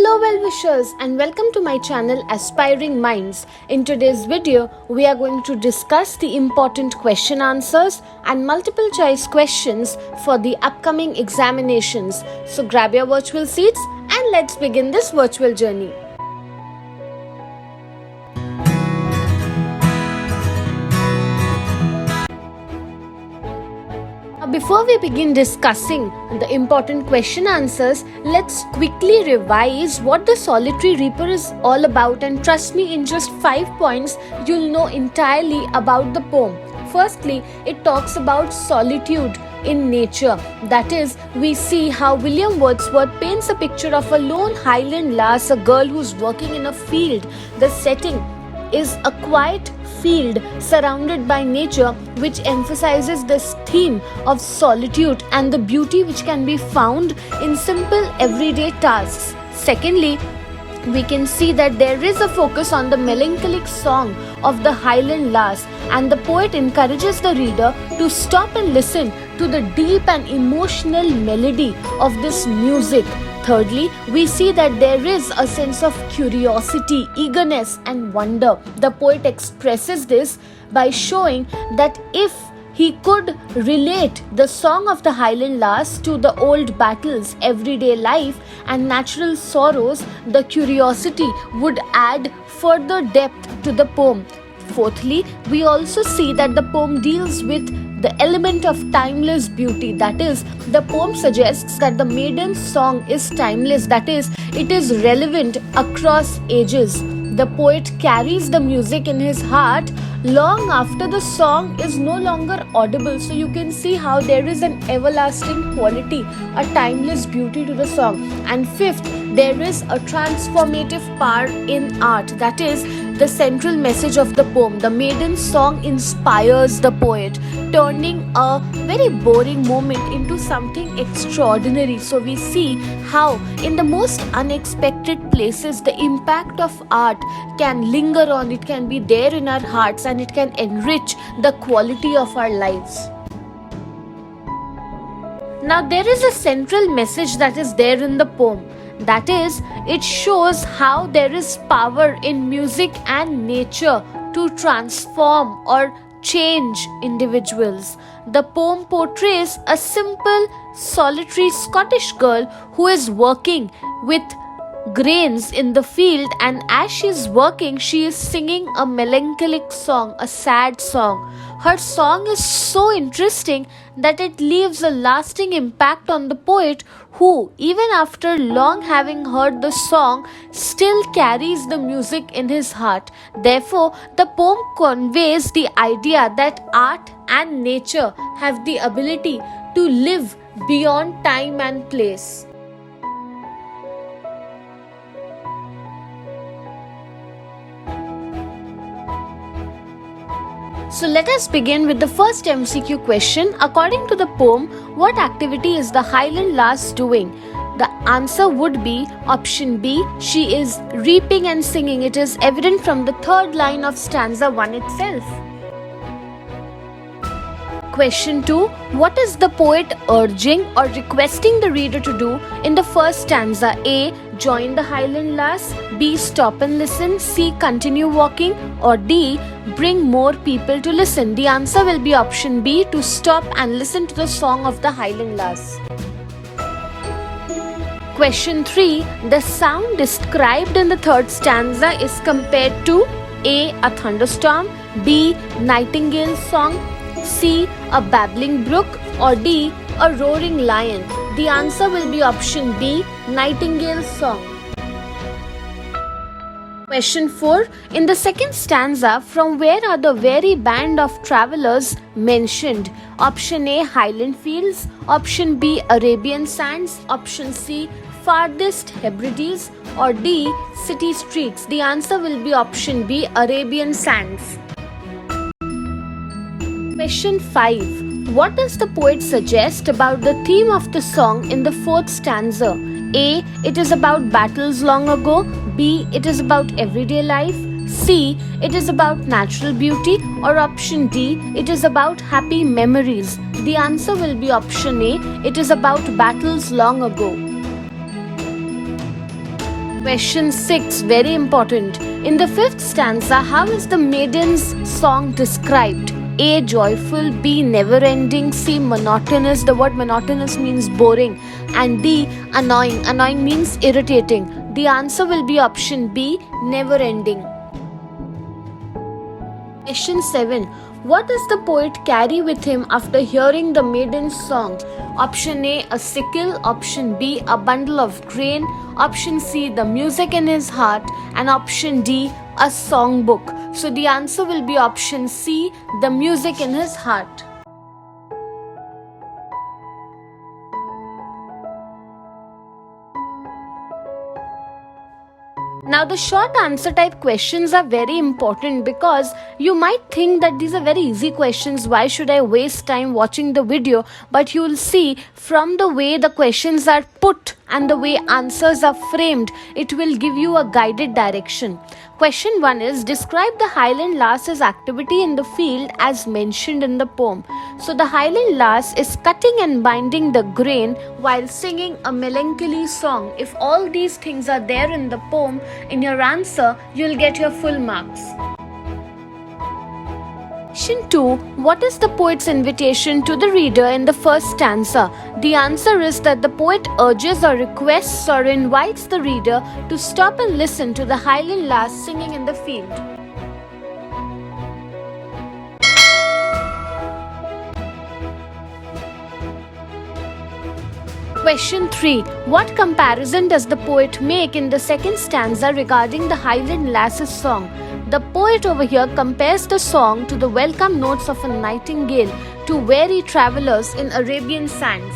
Hello well-wishers and welcome to my channel Aspiring Minds. In today's video, we are going to discuss the important question answers and multiple choice questions for the upcoming examinations. So grab your virtual seats and let's begin this virtual journey. Before we begin discussing the important question answers, let's quickly revise what the Solitary Reaper is all about, and trust me, in just 5 points you'll know entirely about the poem. Firstly, it talks about solitude in nature. That is, we see how William Wordsworth paints a picture of a lone Highland lass, a girl who's working in a field. The setting is a quiet field surrounded by nature, which emphasizes this theme of solitude and the beauty which can be found in simple everyday tasks. Secondly, we can see that there is a focus on the melancholic song of the Highland lass, and the poet encourages the reader to stop and listen to the deep and emotional melody of this music. Thirdly, we see that there is a sense of curiosity, eagerness and wonder. The poet expresses this by showing that if he could relate the song of the Highland lass to the old battles, everyday life and natural sorrows, the curiosity would add further depth to the poem. Fourthly, we also see that the poem deals with the element of timeless beauty. That is, the poem suggests that the maiden's song is timeless, that is, it is relevant across ages. The poet carries the music in his heart long after the song is no longer audible. So you can see how there is an everlasting quality, a timeless beauty to the song. And fifth, there is a transformative power in art. That is, the central message of the poem. The maiden's song inspires the poet, turning a very boring moment into something extraordinary. So we see how in the most unexpected places the impact of art can linger on, it can be there in our hearts and it can enrich the quality of our lives. Now there is a central message that is there in the poem. That is, it shows how there is power in music and nature to transform or change individuals. The poem portrays a simple, solitary Scottish girl who is working with grains in the field, and as she is working, she is singing a melancholic song, a sad song. Her song is so interesting that it leaves a lasting impact on the poet, who, even after long having heard the song, still carries the music in his heart. Therefore, the poem conveys the idea that art and nature have the ability to live beyond time and place. So let us begin with the first MCQ question. According to the poem, what activity is the Highland lass doing? The answer would be option B. She is reaping and singing. It is evident from the third line of stanza 1 itself. Question 2. What is the poet urging or requesting the reader to do in the first stanza? A. Join the Highland lass. B. Stop and listen. C. Continue walking. Or D. Bring more people to listen. The answer will be option B, to stop and listen to the song of the Highland lass. Question 3. The sound described in the third stanza is compared to A. A thunderstorm. B. Nightingale's song. C. A babbling brook. Or D. A roaring lion. The answer will be option B, Nightingale's song. Question 4. In the second stanza, from where are the weary band of travelers mentioned? Option A, Highland fields. Option B, Arabian sands. Option C, farthest Hebrides. Or D, city streets. The answer will be option B, Arabian sands. Question 5. What does the poet suggest about the theme of the song in the fourth stanza? A. It is about battles long ago. B. It is about everyday life. C. It is about natural beauty. Or option D. It is about happy memories. The answer will be option A. It is about battles long ago. Question 6, very important. In the fifth stanza, how is the maiden's song described? A. Joyful, B. Never ending, C. Monotonous. The word monotonous means boring. And D. Annoying. Annoying means irritating. The answer will be option B. Never ending. Question 7. What does the poet carry with him after hearing the maiden's song? Option A, a sickle. Option B, a bundle of grain. Option C, the music in his heart. And option D, a songbook. So the answer will be option C, the music in his heart. Now the short answer type questions are very important because you might think that these are very easy questions. Why should I waste time watching the video? But you will see from the way the questions are put and the way answers are framed, it will give you a guided direction. Question 1 is, describe the Highland Lass's activity in the field as mentioned in the poem. So the Highland Lass is cutting and binding the grain while singing a melancholy song. If all these things are there in the poem, in your answer, you'll get your full marks. Question 2. What is the poet's invitation to the reader in the first stanza? The answer is that the poet urges or requests or invites the reader to stop and listen to the Highland Lass singing in the field. Question 3. What comparison does the poet make in the second stanza regarding the Highland Lass's song? The poet over here compares the song to the welcome notes of a nightingale to weary travelers in Arabian sands.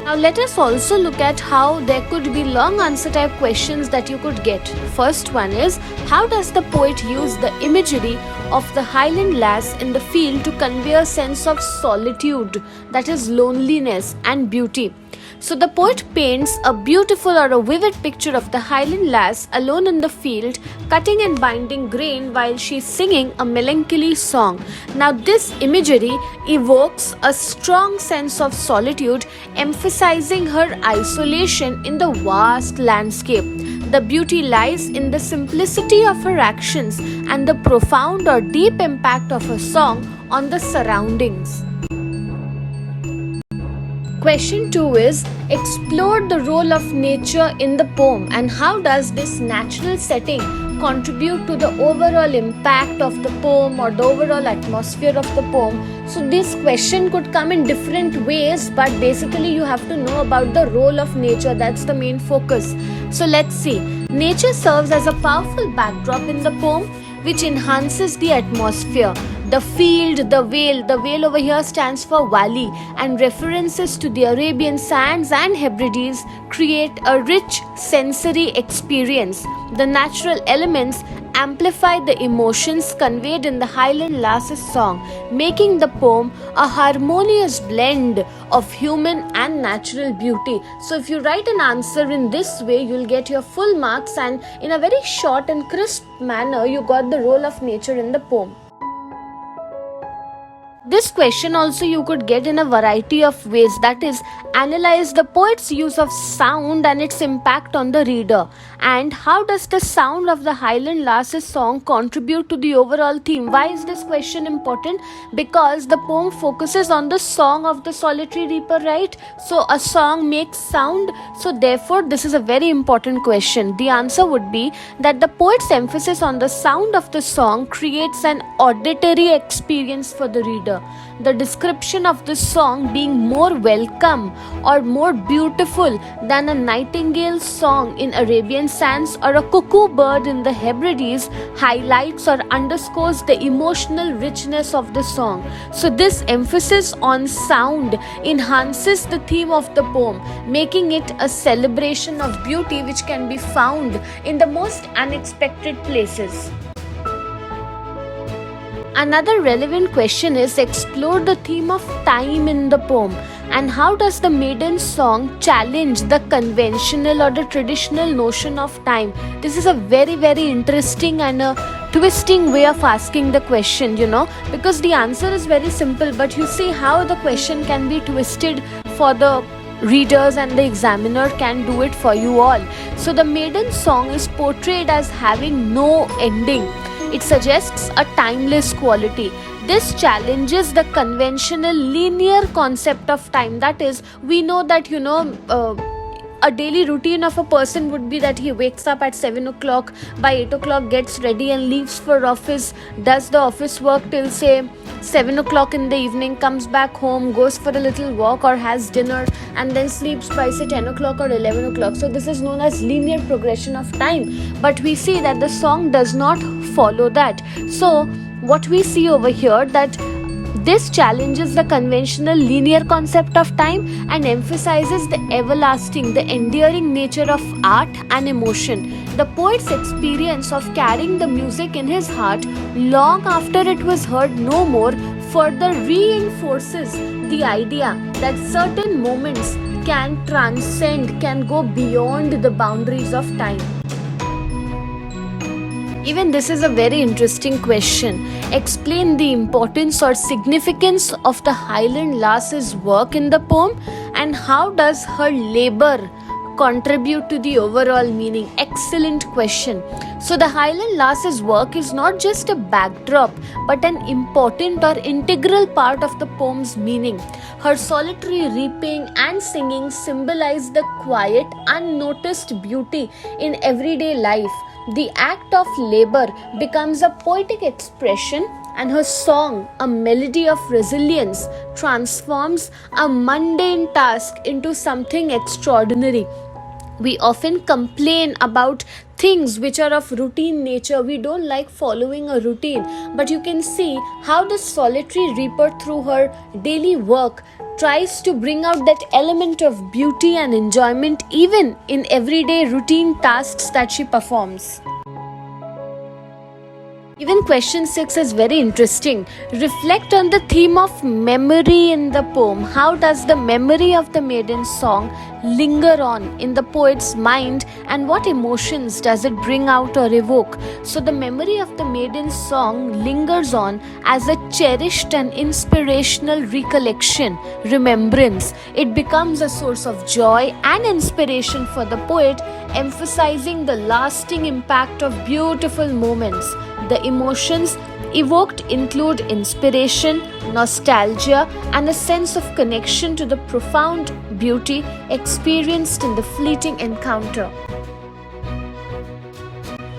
Now let us also look at how there could be long answer type questions that you could get. First one is, how does the poet use the imagery of the Highland Lass in the field to convey a sense of solitude, that is loneliness, and beauty? So the poet paints a beautiful or a vivid picture of the Highland Lass alone in the field, cutting and binding grain while she is singing a melancholy song. Now this imagery evokes a strong sense of solitude, emphasizing her isolation in the vast landscape. The beauty lies in the simplicity of her actions and the profound or deep impact of her song on the surroundings. Question 2 is, explore the role of nature in the poem and how does this natural setting contribute to the overall impact of the poem or the overall atmosphere of the poem. So this question could come in different ways, but basically you have to know about the role of nature. That's the main focus. So let's see. Nature serves as a powerful backdrop in the poem which enhances the atmosphere. The field, the vale over here stands for valley, and references to the Arabian sands and Hebrides create a rich sensory experience. The natural elements amplify the emotions conveyed in the Highland Lass's song, making the poem a harmonious blend of human and natural beauty. So if you write an answer in this way, you'll get your full marks, and in a very short and crisp manner, you got the role of nature in the poem. This question also you could get in a variety of ways, that is, analyze the poet's use of sound and its impact on the reader, and how does the sound of the Highland Lass's song contribute to the overall theme. Why is this question important? Because the poem focuses on the song of the solitary reaper, right? So a song makes sound, so therefore this is a very important question. The answer would be that the poet's emphasis on the sound of the song creates an auditory experience for the reader. The description of the song being more welcome or more beautiful than a nightingale's song in Arabian sands or a cuckoo bird in the Hebrides highlights or underscores the emotional richness of the song. So this emphasis on sound enhances the theme of the poem, making it a celebration of beauty which can be found in the most unexpected places. Another relevant question is, explore the theme of time in the poem, and how does the maiden's song challenge the conventional or the traditional notion of time. This is a very interesting and a twisting way of asking the question, because the answer is very simple, but you see how the question can be twisted for the readers, and the examiner can do it for you all. So the maiden song is portrayed as having no ending. It suggests a timeless quality. This challenges the conventional linear concept of time. That is, we know that a daily routine of a person would be that he wakes up at 7 o'clock, by 8 o'clock gets ready and leaves for office, does the office work till say 7 o'clock in the evening, comes back home, goes for a little walk or has dinner, and then sleeps by say 10 o'clock or 11 o'clock. So this is known as linear progression of time. But we see that the song does not follow that. So what we see over here, that this challenges the conventional linear concept of time and emphasizes the everlasting, the enduring nature of art and emotion. The poet's experience of carrying the music in his heart long after it was heard no more further reinforces the idea that certain moments can transcend, can go beyond the boundaries of time. Even this is a very interesting question. Explain the importance or significance of the Highland lass's work in the poem, and how does her labor contribute to the overall meaning? Excellent question. So the Highland lass's work is not just a backdrop, but an important or integral part of the poem's meaning. Her solitary reaping and singing symbolize the quiet, unnoticed beauty in everyday life. The act of labor becomes a poetic expression, and her song, a melody of resilience, transforms a mundane task into something extraordinary. We often complain about things which are of routine nature. We don't like following a routine, but you can see how the solitary reaper, through her daily work, tries to bring out that element of beauty and enjoyment even in everyday routine tasks that she performs. Even question 6 is very interesting. Reflect on the theme of memory in the poem. How does the memory of the maiden song linger on in the poet's mind, and what emotions does it bring out or evoke? So the memory of the maiden song lingers on as a cherished and inspirational recollection, remembrance. It becomes a source of joy and inspiration for the poet, emphasizing the lasting impact of beautiful moments. The emotions evoked include inspiration, nostalgia, and a sense of connection to the profound beauty experienced in the fleeting encounter.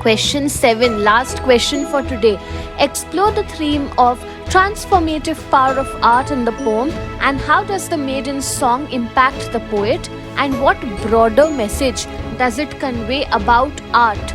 Question 7, last question for today. Explore the theme of transformative power of art in the poem, and how does the maiden song impact the poet, and what broader message does it convey about art?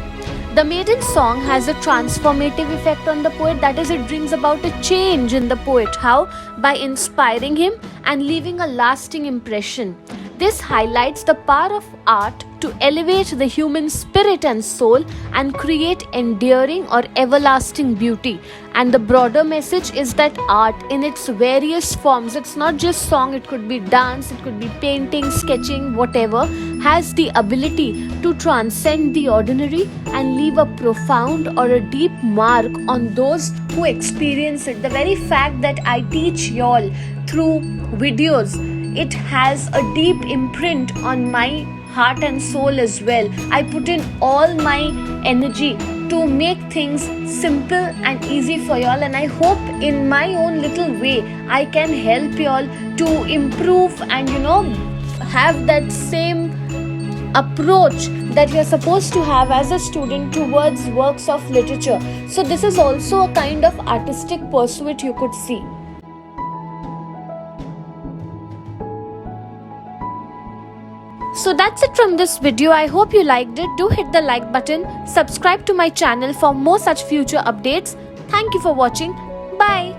The maiden song has a transformative effect on the poet. That is, it brings about a change in the poet. How? By inspiring him and leaving a lasting impression. This highlights the power of art to elevate the human spirit and soul and create enduring or everlasting beauty. And the broader message is that art in its various forms, it's not just song, it could be dance, it could be painting, sketching, whatever, has the ability to transcend the ordinary and leave a profound or a deep mark on those who experience it. The very fact that I teach y'all through videos, it has a deep imprint on my heart and soul as well. I put in all my energy to make things simple and easy for y'all, and I hope in my own little way I can help y'all to improve and have that same approach that you're supposed to have as a student towards works of literature. So this is also a kind of artistic pursuit, you could see. So that's it from this video. I hope you liked it. Do hit the like button. Subscribe to my channel for more such future updates. Thank you for watching. Bye.